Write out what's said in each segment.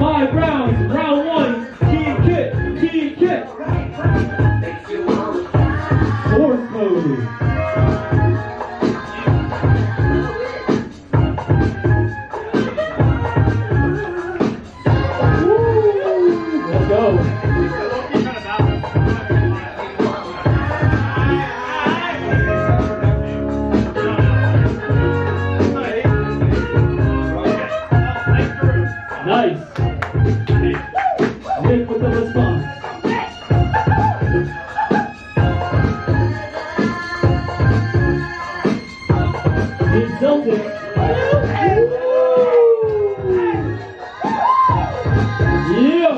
5 rounds. Round 1, team kick, team kick. Force mode. Let's go. Nice. Nick with the response. Team Celtic. Yo.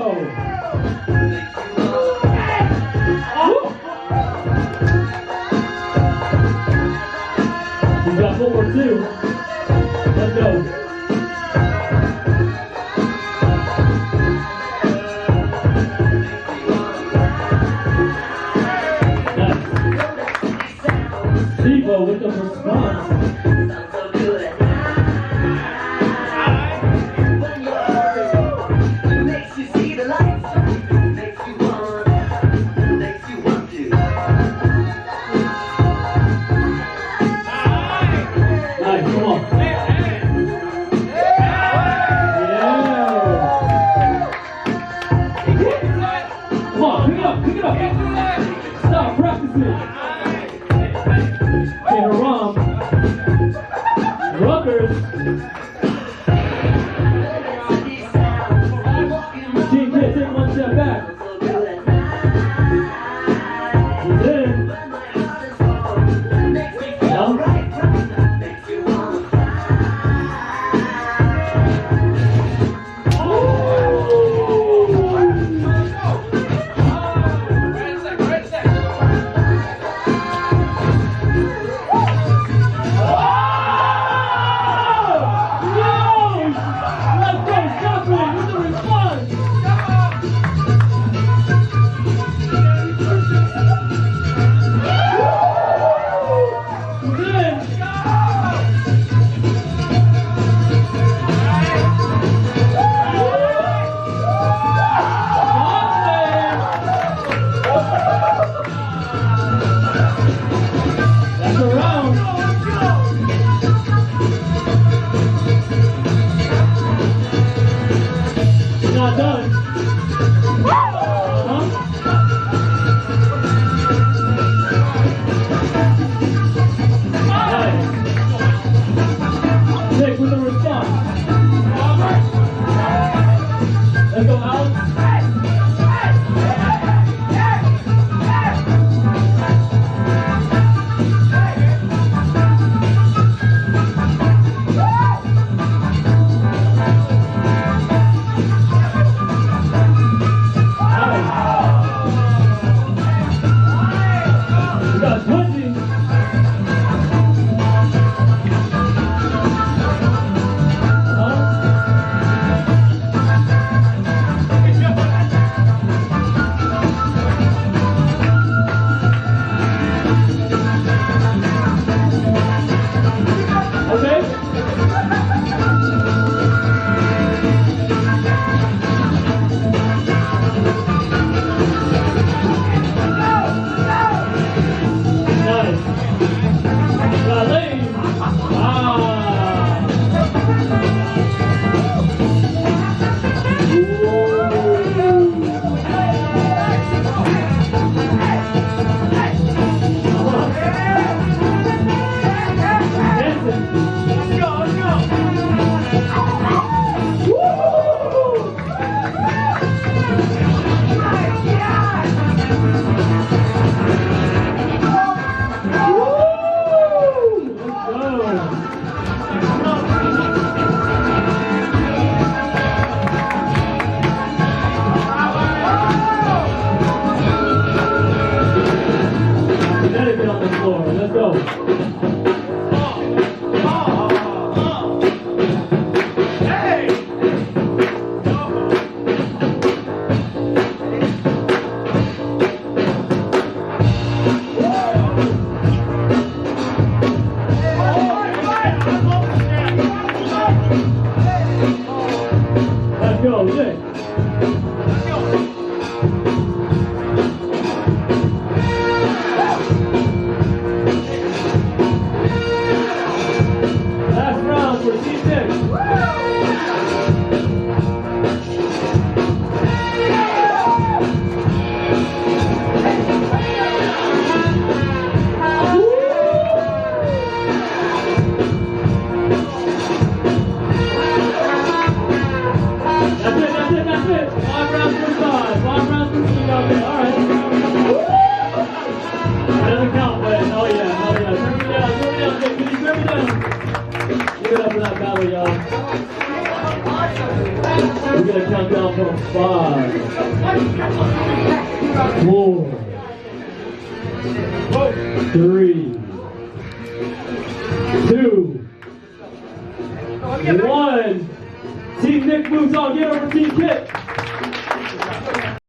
We got 4-2. Let's go. With the response. Makes you see the lights, makes you want to. Nice. go, Nick. Last round for Team Nick. That's it. 5 rounds for 5. 5 rounds for 2 out there. All right. That doesn't count, but hell yeah. Turn me down, Nick. Can you turn me down? Give it up for that battle, y'all. We're gonna count down from 5, 4, 3, 2, 1. Team Nick moves on. Get over Team Kit.